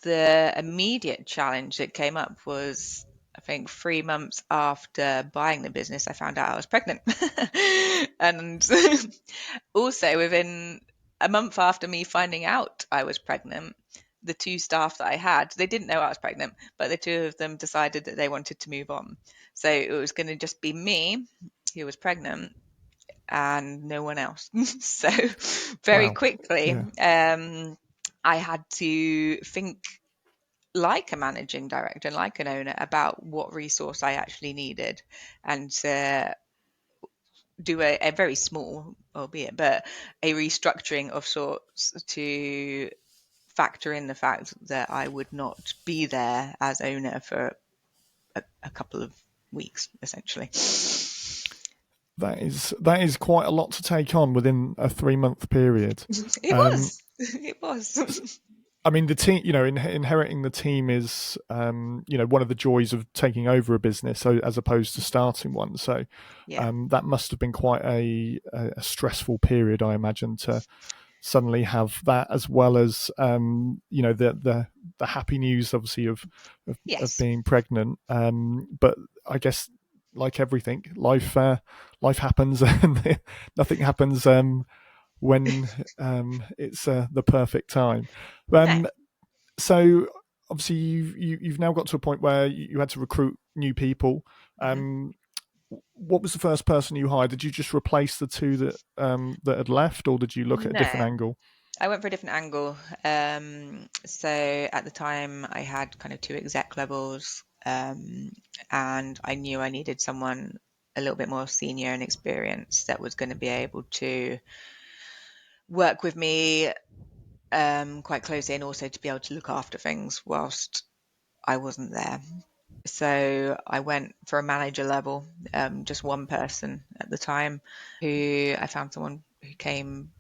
The immediate challenge that came up was, I think, 3 months after buying the business, I found out I was pregnant. And also within a month after me finding out I was pregnant, the two staff that I had, they didn't know I was pregnant, but the two of them decided that they wanted to move on. So it was going to just be me who was pregnant and no one else. So very Wow. quickly, Yeah. I had to think like a managing director and like an owner about what resource I actually needed, and to do a very small, albeit, but a restructuring of sorts to factor in the fact that I would not be there as owner for a couple of weeks, essentially. That is quite a lot to take on within a 3-month period. It Um, was. It was. I mean, the team, inheriting the team is, one of the joys of taking over a business, so as opposed to starting one. So Yeah. that must have been quite a stressful period, I imagine, to suddenly have that, as well as the happy news, obviously, of Yes. being pregnant. But I guess, like everything, life happens, and nothing happens when it's the perfect time. No. So obviously you've now got to a point where you had to recruit new people. Hmm. Um, what was the first person you hired? Did you just replace the two that had left, or did you look at a different No. angle? I went for a different angle. So at the time, I had kind of two exec levels, and I knew I needed someone a little bit more senior and experienced that was going to be able to work with me quite closely, and also to be able to look after things whilst I wasn't there. So I went for a manager level, just one person at the time, who I found someone who came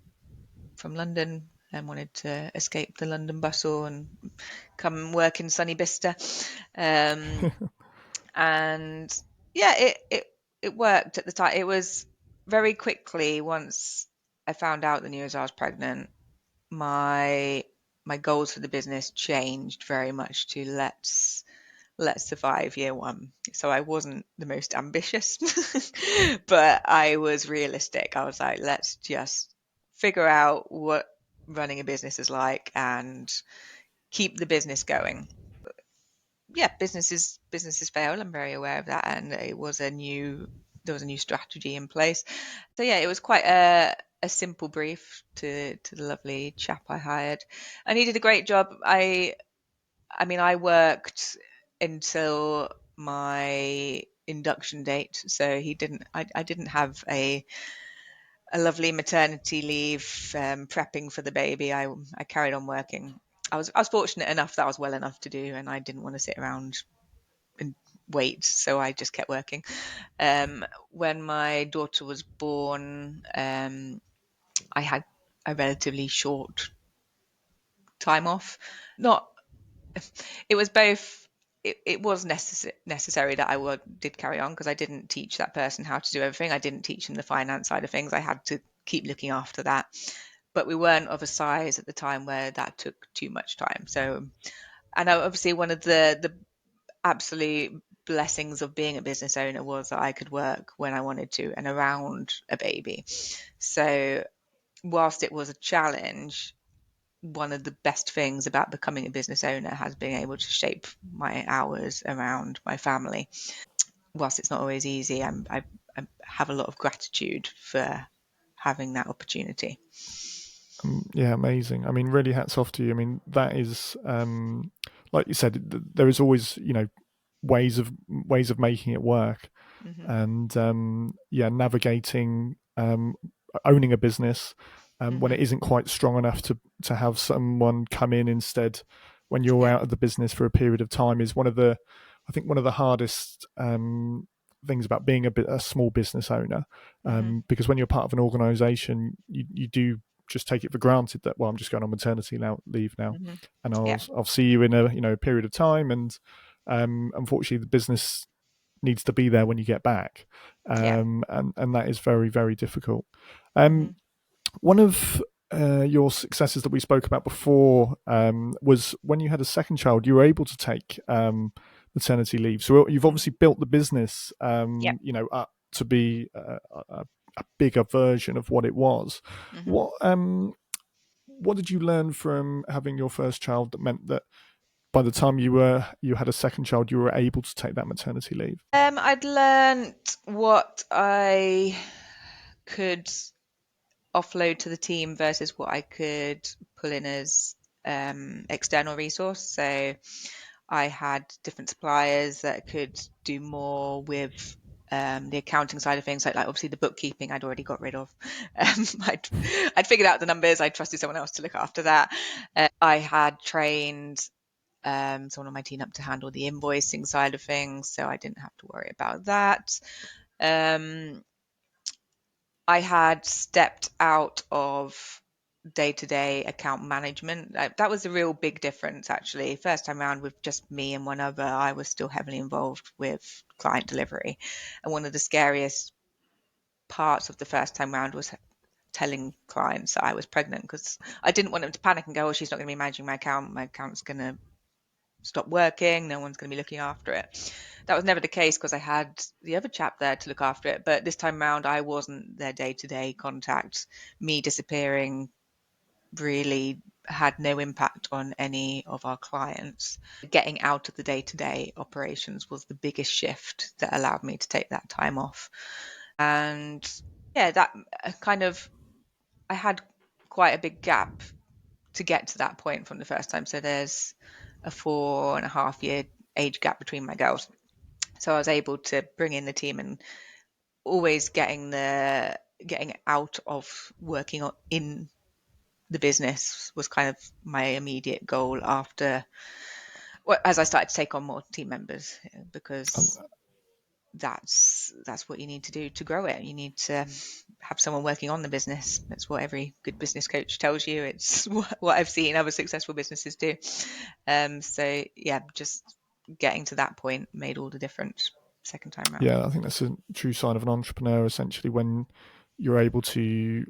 from London and wanted to escape the London bustle and come work in sunny Bicester. Um, and yeah, it worked at the time. It was very quickly, once I found out the news I was pregnant, my my goals for the business changed very much to let's survive year one. So I wasn't the most ambitious, but I was realistic. I was like, let's just figure out what running a business is like and keep the business going. Yeah, businesses fail. I'm very aware of that, and there was a new strategy in place. So yeah, it was quite a simple brief to the lovely chap I hired, and he did a great job. I mean, I worked until my induction date, so he didn't. I didn't have a lovely maternity leave prepping for the baby. I carried on working. I was fortunate enough that I was well enough to do, and I didn't want to sit around and wait, so I just kept working. When my daughter was born, I had a relatively short time off. Not It was both. It was necessary that did carry on, because I didn't teach that person how to do everything. I didn't teach them the finance side of things. I had to keep looking after that. But we weren't of a size at the time where that took too much time. So, and obviously one of the absolute blessings of being a business owner was that I could work when I wanted to and around a baby. So whilst it was a challenge, one of the best things about becoming a business owner has been able to shape my hours around my family. Whilst it's not always easy, I have a lot of gratitude for having that opportunity. Yeah, amazing. I mean, really, hats off to you. I mean, that is, like you said, there is always, ways of making it work, Hmm. and yeah, navigating, owning a business when it Hmm. isn't quite strong enough to have someone come in instead when you're Yeah. out of the business for a period of time is I think one of the hardest things about being a small business owner, Hmm. because when you're part of an organization, you do just take it for granted that, well, I'm just going on maternity leave now, Hmm. and Yeah. I'll see you in a period of time, and unfortunately the business needs to be there when you get back, Yeah. and that is very, very difficult. Hmm. Um, one of your successes that we spoke about before was when you had a second child, you were able to take maternity leave. So you've obviously built the business, Yep. up to be a bigger version of what it was. Hmm. What did you learn from having your first child that meant that by the time you had a second child, you were able to take that maternity leave? I'd learned what I could offload to the team versus what I could pull in as external resource. So I had different suppliers that could do more with the accounting side of things, like obviously the bookkeeping I'd already got rid of. I'd figured out the numbers. I trusted someone else to look after that. I had trained someone on my team up to handle the invoicing side of things, so I didn't have to worry about that. Um, I had stepped out of day-to-day account management. That was a real big difference, actually. First time around with just me and one other, I was still heavily involved with client delivery. And one of the scariest parts of the first time round was telling clients that I was pregnant, because I didn't want them to panic and go, oh, she's not going to be managing my account. My account's going to stop working. No one's going to be looking after it. That was never the case because I had the other chap there to look after it. But this time round, I wasn't their day to day contact. Me disappearing really had no impact on any of our clients. Getting out of the day to day operations was the biggest shift that allowed me to take that time off. And yeah, that kind of, I had quite a big gap to get to that point from the first time. So there's a 4.5 year age gap between my girls. So I was able to bring in the team, and always getting out of working in the business was kind of my immediate goal after, well, as I started to take on more team members, because that's what you need to do to grow it. You need to have someone working on the business. That's what every good business coach tells you. It's what I've seen other successful businesses do. So yeah, just getting to that point made all the difference second time round. Yeah, I think that's a true sign of an entrepreneur, essentially, when you're able to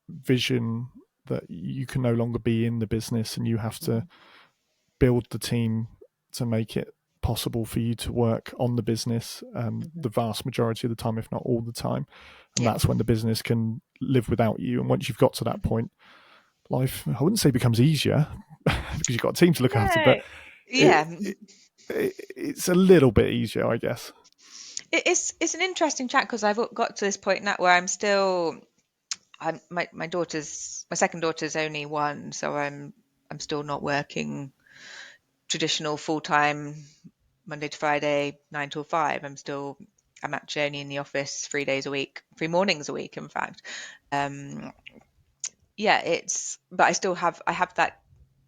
vision that you can no longer be in the business and you have to Mm-hmm. build the team to make it possible for you to work on the business Mm-hmm. the vast majority of the time, if not all the time. And Yeah. that's when the business can live without you. And once you've got to that Mm-hmm. point, life, I wouldn't say becomes easier because you've got a team to look after, No. but it, Yeah. it's a little bit easier, I guess. It's an interesting chat because I've got to this point now where I'm still, my second daughter's only one, so I'm still not working traditional full time Monday to Friday 9 till 5. I'm actually only in the office 3 days a week, 3 mornings a week, in fact. Um, yeah, but I have that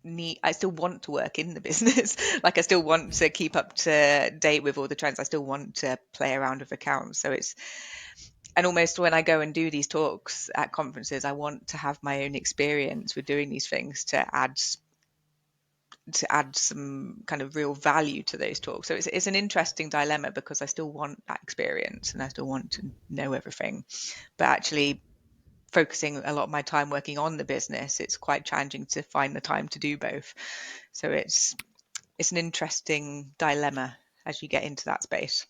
need. I still want to work in the business. Like I still want to keep up to date with all the trends. I still want to play around with accounts. So and almost when I go and do these talks at conferences, I want to have my own experience with doing these things to add some kind of real value to those talks. So it's an interesting dilemma because I still want that experience and I still want to know everything, but actually focusing a lot of my time working on the business, it's quite challenging to find the time to do both. So it's an interesting dilemma as you get into that space.